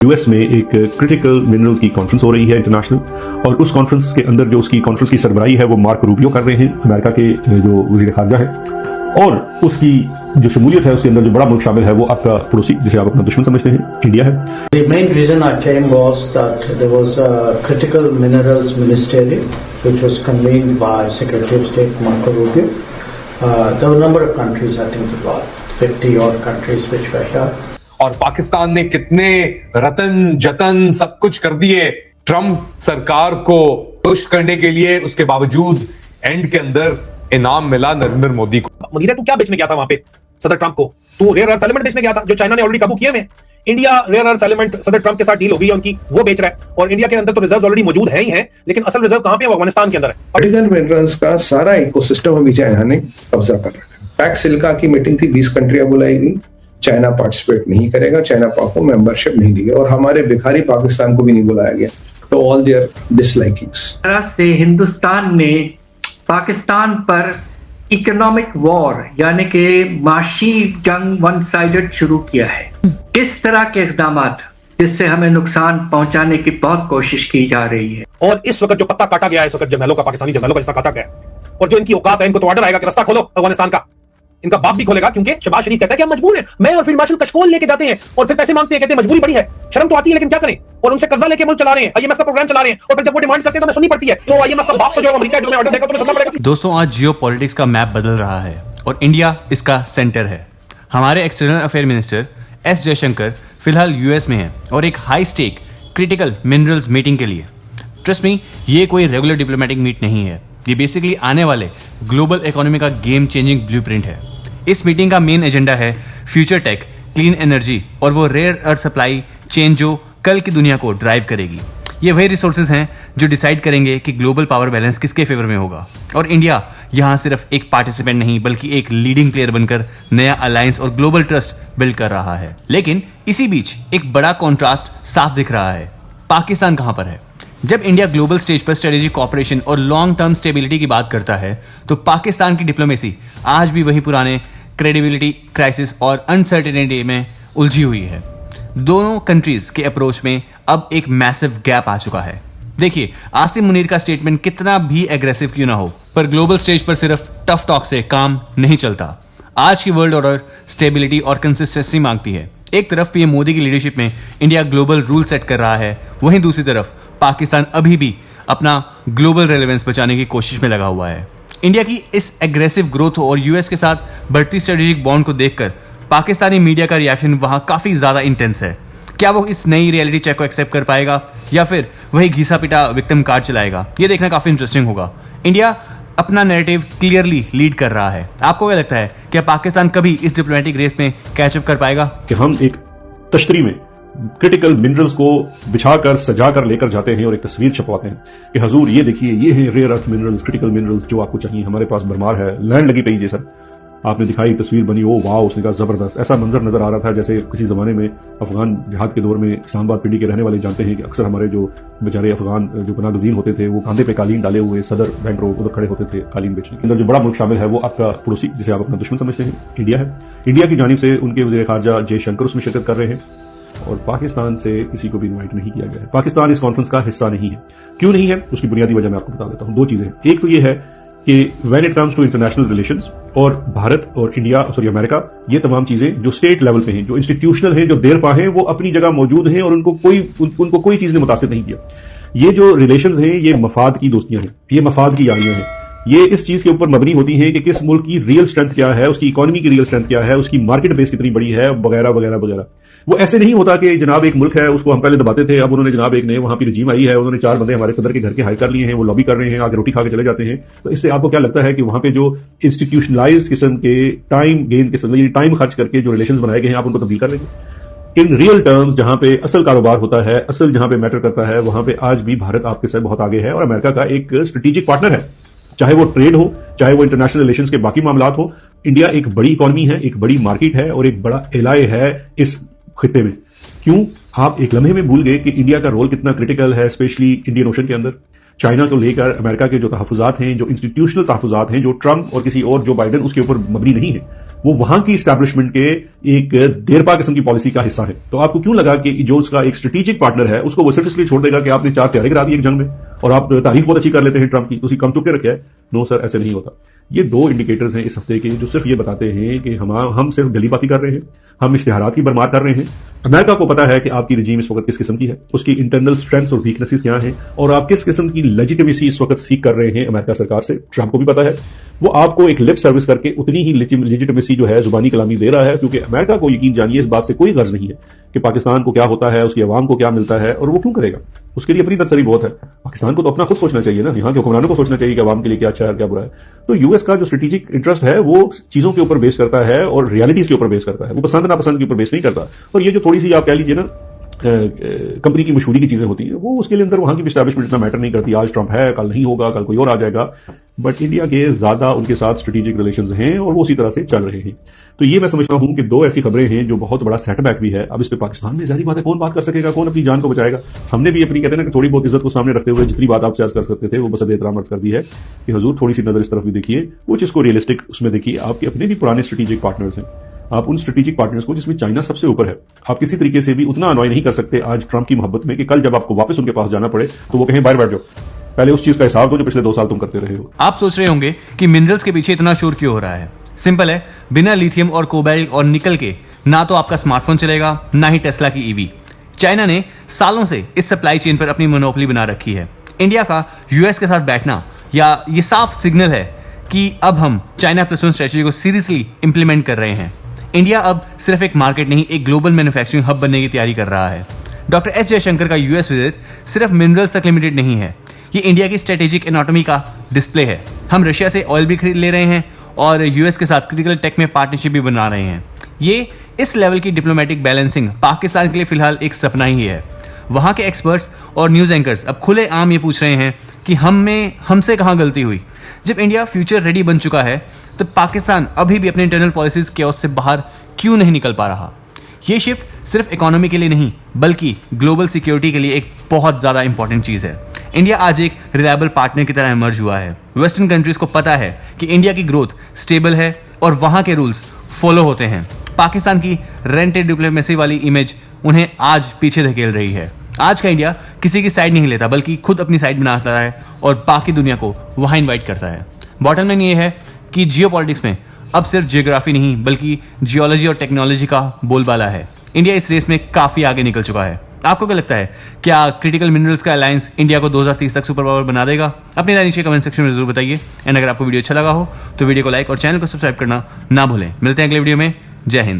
US में एक critical minerals की कॉन्फ्रेंस हो रही है इंटरनेशनल, और उस कॉन्फ्रेंस के अंदर जो उसकी कॉन्फ्रेंस की सरबराही है वो मार्क रूबियो कर रहे हैं, अमेरिका के जो वज़ीर ख़ारजा है। और उसकी जो शमूलियत है उसके अंदर जो बड़ा मुल्क शामिल है वो आपका पड़ोसी जिसे आप अपना दुश्मन समझते हैं, इंडिया है। The main reason I came was that there was a critical minerals ministerial which was convened by Secretary of State Marco Rubio. There were a number of countries, I think about 50 odd countries which were here. और पाकिस्तान ने कितने रतन जतन सब कुछ कर दिए Trump सरकार को पुश करने के लिए, उसके बावजूद एंड के अंदर इनाम मिला नरेंद्र मोदी को। मदीना, तू क्या बेचने गया था वहां पे सदर ट्रंप को? तू रेयर अर्थ एलिमेंट बेचने गया था जो चाइना ने ऑलरेडी काबू किए हुए। इंडिया रेयर अर्थ एलिमेंट सदर ट्रंप के साथ डील हो गई है उनकी, वो बेच रहा है। और इंडिया के अंदर तो रिजर्व ऑलरेडी मौजूद है ही है, लेकिन असल रिजर्व कहां पे है? वो अफगानिस्तान के अंदर है। क्रिटिकल मिनरल्स का सारा इकोसिस्टम अभी चाइना ने कब्जा कर रखा है। पैक सिल्का की मीटिंग थी, 20 कंट्रियां बुलाई गई, चाइना पार्टिसिपेट नहीं करेगा, चाइना पाक को मेंबरशिप नहीं दी, और हमारे भिखारी पाकिस्तान को भी नहीं बुलाया गया, तो ऑल देयर डिसलाइकिंग्स। तरह से हिंदुस्तान ने पाकिस्तान पर इकोनॉमिक वॉर यानी कि माशी जंग वन साइडेड शुरू किया है। इस तरह के इक़दाम जिससे हमें नुकसान पहुंचाने की बहुत कोशिश की जा रही है। और इस वक्त जो पत्ता काटा गया है, इस वक्त जर्नलों का, पाकिस्तानी जर्नलों का जिसका काटा गया है, और जो इनकी औकात है, इनको तो ऑर्डर आएगा कि रास्ता खोलो अफगानिस्तान का। इनका बाप भी खोलेगा, क्योंकि शहबाज शरीफ कहता है कि हम मजबूर हैं। मैं और फील्ड मार्शल कशकोल लेके जाते हैं और फिर पैसे मांगते हैं, कहते हैं मजबूरी बड़ी है, शर्म तो आती है लेकिन क्या करें। और उनसे कर्जा लेके मुल्क चला रहे हैं, आईएमएफ का प्रोग्राम चला रहे हैं, और फिर जब वो डिमांड करते हैं तो हमें सुननी पड़ती है। तो आईएमएफ का बाप तो जो अमेरिका है, जो ऑर्डर देगा तो सुनना पड़ेगा। दोस्तों, आज जियो पॉलिटिक्स का मैप बदल रहा है और इंडिया इसका सेंटर है। हमारे external affair minister S Jaishankar फिलहाल यूएस में है और एक high stake critical minerals meeting के लिए। ट्रस्ट मी, ये कोई रेगुलर डिप्लोमेटिक मीट नहीं है, ये बेसिकली आने वाले ग्लोबल इकोनॉमी का गेम चेंजिंग ब्लूप्रिंट है। इस मीटिंग का मेन एजेंडा है फ्यूचर टेक, क्लीन एनर्जी और वो रेयर अर्थ सप्लाई चेन जो कल की दुनिया को ड्राइव करेगी। ये वही रिसोर्सेज हैं जो डिसाइड करेंगे कि ग्लोबल पावर बैलेंस किसके फेवर में होगा। और इंडिया यहाँ सिर्फ एक पार्टिसिपेंट नहीं बल्कि एक लीडिंग प्लेयर बनकर नया अलायंस और ग्लोबल ट्रस्ट बिल्ड कर रहा है। लेकिन इसी बीच एक बड़ा कॉन्ट्रास्ट साफ दिख रहा है। पाकिस्तान कहाँ पर है? जब इंडिया ग्लोबल स्टेज पर स्ट्रेटेजिक कॉपरेशन और लॉन्ग टर्म स्टेबिलिटी की बात करता है तो पाकिस्तान की डिप्लोमेसी आज भी वही पुराने क्रेडिबिलिटी क्राइसिस और अनसर्टेनिटी में उलझी हुई है। दोनों कंट्रीज के अप्रोच में अब एक मैसिव गैप आ चुका है। देखिए, आसिम मुनीर का स्टेटमेंट कितना भी एग्रेसिव क्यों ना हो, पर ग्लोबल स्टेज पर सिर्फ टफ टॉक से काम नहीं चलता। आज की वर्ल्ड ऑर्डर स्टेबिलिटी और कंसिस्टेंसी मांगती है। एक तरफ पीएम मोदी की लीडरशिप में इंडिया ग्लोबल रूल सेट कर रहा है, वहीं दूसरी तरफ पाकिस्तान अभी भी अपना ग्लोबल रेलेवेंस बचाने की कोशिश में लगा हुआ है। इंडिया की इस एग्रेसिव ग्रोथ और यूएस के साथ बढ़ती स्ट्रेटेजिक बॉन्ड को देखकर पाकिस्तानी मीडिया का रिएक्शन वहां काफी ज्यादा इंटेंस है। क्या वो इस नई रियलिटी चेक को एक्सेप्ट कर पाएगा या फिर वही घिसा पिटा विक्टिम कार्ड चलाएगा? ये देखना काफी इंटरेस्टिंग होगा। इंडिया अपना नैरेटिव क्लियरली लीड कर रहा है। आपको क्या लगता है, क्या पाकिस्तान कभी इस डिप्लोमेटिक रेस में कैचअप कर पाएगा? कि हम एक तश्तरी में क्रिटिकल मिनरल्स को बिछाकर सजाकर लेकर जाते हैं और एक तस्वीर छपवाते हैं कि हजूर ये देखिए, ये है rare earth minerals, critical minerals जो आपको चाहिए, हमारे पास भरमार है, लैंड लगी पई जैसा आपने दिखाई, तस्वीर बनी, ओ वाह, उसने कहा जबरदस्त। ऐसा मंजर नजर आ रहा था जैसे किसी जमाने में अफगान जिहाद के दौर में इस्लामाबाद पिंडी के रहने वाले जानते हैं कि अक्सर हमारे जो बेचारे अफगान जो पनागजीन होते थे वो कांधे पे कालीन डाले हुए सदर बैंक रोड उधर खड़े होते थे कालीन बेचने के अंदर। जो बड़ा मुल्क शामिल है वो आपका पड़ोसी जिसे आप अपना दुश्मन समझते हैं, इंडिया है। इंडिया की जानिब से उनके वज़ीर ख़ारजा जयशंकर उसमें शिरकत कर रहे हैं और पाकिस्तान से किसी को भी इन्वाइट नहीं किया गया है। पाकिस्तान इस कॉन्फ्रेंस का हिस्सा नहीं है। क्यों नहीं है, उसकी बुनियादी वजह मैं आपको बता देता हूं। दो चीजें हैं। एक तो ये है कि when it comes to international relations, और भारत और इंडिया अमेरिका, ये तमाम चीजें जो स्टेट लेवल पे हैं, जो इंस्टीट्यूशनल हैं, जो देरपा हैं, वो अपनी जगह मौजूद हैं और उनको कोई चीज ने मुतासिर नहीं किया। ये जो रिलेशंस हैं ये मफाद की दोस्तियां हैं, ये मफाद की यारियां हैं। ये इस चीज के ऊपर मबनी होती हैं कि किस मुल्क की रियल स्ट्रेंथ क्या है, उसकी इकोनॉमी की रियल स्ट्रेंथ क्या है, उसकी मार्केट बेस कितनी बड़ी है, वगैरह वगैरह वगैरह। वो ऐसे नहीं होता कि जनाब एक मुल्क है उसको हम पहले दबाते थे, अब उन्होंने जनाब एक नए वहां की रजीम आई है, उन्होंने 4 बंदे हमारे सदर के घर के हायर कर लिए हैं, वो लॉबी कर रहे हैं, आगे रोटी खा के चले जाते हैं। तो इससे आपको क्या लगता है कि वहां पे जो इंस्टीट्यूशनलाइज्ड किस्म के टाइम गेन किस्म, टाइम खर्च करके जो रिलेशंस बनाए गए हैं, आप उनको तब्दील कर लेंगे? इन रियल टर्म्स जहां पे असल कारोबार होता है, असल जहां पे मैटर करता है, वहां पे आज भी भारत आपके साथ बहुत आगे है और अमेरिका का एक स्ट्रेटेजिक पार्टनर है। चाहे वो ट्रेड हो, चाहे वो इंटरनेशनल रिलेशंस के बाकी मामलात हो, इंडिया एक बड़ी इकोनॉमी है, एक बड़ी मार्केट है और एक बड़ा एलाय है इस खित्ते में। क्यों आप एक लम्हे में भूल गए कि इंडिया का रोल कितना क्रिटिकल है, स्पेशली इंडियन ओशन के अंदर? चाइना को लेकर अमेरिका के जो तहफुजात हैं, जो इंस्टीट्यूशनल तहफुजात हैं, जो ट्रंप और किसी और जो बाइडेन उसके ऊपर मबनी नहीं है, वो वहां की इस्टेब्लिशमेंट के एक देरपा किस्म की पॉलिसी का हिस्सा है। तो आपको क्यों लगा कि जो उसका एक स्ट्रेटेजिक पार्टनर है उसको वो सिर्फ इसलिए छोड़ देगा कि आपने 4 प्यारे गिरा दिए एक जंग में और आप तारीफ बहुत अच्छी कर लेते हैं ट्रंप की, तो उसी कम चुप के रखे है? नो सर, ऐसे नहीं होता। ये 2 इंडिकेटर्स हैं इस हफ्ते के जो सिर्फ ये बताते हैं कि हम सिर्फ गली बाती कर रहे हैं, हम इश्तिहारात की बरमार कर रहे हैं। अमेरिका को पता है कि आपकी रिजीम इस वक्त किस किस्म की है, उसकी इंटरनल स्ट्रेंथ्स और वीकनेसेस क्या हैं, और आप किस किस्म की लेजिटिमेसी इस वक्त सीख कर रहे हैं अमेरिका सरकार से। ट्रंप को भी पता है, वो आपको एक लिप सर्विस करके उतनी ही लेजिटिमेसी जो है जुबानी कलामी दे रहा है, क्योंकि अमेरिका को यकीन जानिए इस बात से कोई गर्ज नहीं है कि पाकिस्तान को क्या होता है, उसकी आवाम को क्या मिलता है, और वो क्यों करेगा। उसके लिए अपनी तसल्ली बहुत है। पाकिस्तान को तो अपना खुद सोचना चाहिए ना, यहाँ के हुक्मरानों को सोचना चाहिए कि आवाम के लिए क्या अच्छा है क्या बुरा है। तो यूएस का जो स्ट्रेटेजिक इंटरेस्ट है वो चीजों के ऊपर बेस करता है और रियलिटीज के ऊपर बेस करता है, वो पसंद नापसंद के ऊपर बेस नहीं करता। और ये जो थोड़ी सी आप कह लीजिए ना कंपनी की मशहूरी की चीजें होती हैं, वो उसके लिए अंदर वहां की एस्टैब्लिशमेंट इतना मैटर नहीं करती। आज ट्रंप है, कल नहीं होगा, कल कोई और आ जाएगा, बट इंडिया के ज्यादा उनके साथ स्ट्रेटेजिक रिलेशंस हैं और वो उसी तरह से चल रहे हैं। तो ये मैं समझता हूं कि 2 ऐसी खबरें हैं जो बहुत बड़ा सेटबैक भी है। अब इस पे पाकिस्तान में जाहिर बात है कौन बात कर सकेगा, कौन अपनी जान को बचाएगा। हमने भी अपनी कहते हैं ना कि थोड़ी बहुत इज्जत को सामने रखते हुए जितनी बात आप शेयर कर सकते थे वो बस एहतराम अर्ज कर दी है कि हुजूर थोड़ी सी नजर इस तरफ भी देखिए, कुछ इसको रियलिस्टिक उसमें देखिए। आपके अपने भी पुराने स्ट्रेटेजिक पार्टनर्स हैं, आप उन स्ट्रेटेजिक पार्टनर्स को जिसमें चाइना सबसे ऊपर है, आप किसी तरीके से भी उतना अनॉय नहीं कर सकते आज ट्रंप की मोहब्बत में कि कल जब आपको वापस उनके पास जाना पड़े तो वो कहें बाहर बैठ जाओ, पहले उस चीज का हिसाब दो जो पिछले 2 साल तुम करते रहे हो। आप सोच रहे होंगे कि मिनरल्स के पीछे इतना शोर क्यों हो रहा है। सिंपल है, बिना लिथियम और कोबाल्ट और निकल के ना तो आपका स्मार्टफोन चलेगा, ना ही टेस्ला की ईवी। चाइना ने सालों से इस सप्लाई चेन पर अपनी मोनोपोली बना रखी है। इंडिया का यूएस के साथ बैठना या ये साफ सिग्नल है कि अब हम चाइना +1 स्ट्रेटजी को सीरियसली इंप्लीमेंट कर रहे हैं। इंडिया अब सिर्फ एक मार्केट नहीं, एक ग्लोबल मैन्युफैक्चरिंग हब बनने की तैयारी कर रहा है। डॉक्टर एस जयशंकर का यूएस विजिट सिर्फ मिनरल्स तक लिमिटेड नहीं है, ये इंडिया की स्ट्रेटेजिक इकोनॉमी का डिस्प्ले है। हम रशिया से ऑयल भी खरीद ले रहे हैं और यूएस के साथ क्रिटिकल टेक में पार्टनरशिप भी बना रहे हैं। ये इस लेवल की डिप्लोमेटिक बैलेंसिंग पाकिस्तान के लिए फिलहाल एक सपना ही है। वहां के एक्सपर्ट्स और न्यूज एंकर्स अब खुले आम ये पूछ रहे हैं कि हमसे कहां गलती हुई। जब इंडिया फ्यूचर रेडी बन चुका है तो पाकिस्तान अभी भी अपने इंटरनल पॉलिसीज केओस से बाहर क्यों नहीं निकल पा रहा। ये शिफ्ट सिर्फ इकोनॉमी के लिए नहीं बल्कि ग्लोबल सिक्योरिटी के लिए एक बहुत ज्यादा इंपॉर्टेंट चीज है। इंडिया आज एक रिलायबल पार्टनर की तरह इमर्ज हुआ है। वेस्टर्न कंट्रीज को पता है कि इंडिया की ग्रोथ स्टेबल है और वहां के रूल्स फॉलो होते हैं। पाकिस्तान की रेंटेड डिप्लोमेसी वाली इमेज उन्हें आज पीछे धकेल रही है। आज का इंडिया किसी की साइड नहीं लेता बल्कि खुद अपनी साइड बनाता है और बाकी दुनिया को वहां इन्वाइट करता है। बॉटम लाइन ये है कि जियोपॉलिटिक्स में अब सिर्फ जियोग्राफी नहीं बल्कि जियोलॉजी और टेक्नोलॉजी का बोलबाला है। इंडिया इस रेस में काफी आगे निकल चुका है। आपको क्या लगता है, क्या क्रिटिकल मिनरल्स का अलायंस इंडिया को 2030 तक सुपर पावर बना देगा? अपनी राय नीचे कमेंट सेक्शन में जरूर बताइए। एंड अगर आपको वीडियो अच्छा लगा हो तो वीडियो को लाइक और चैनल को सब्सक्राइब करना ना भूलें। मिलते हैं अगले वीडियो में। जय हिंद।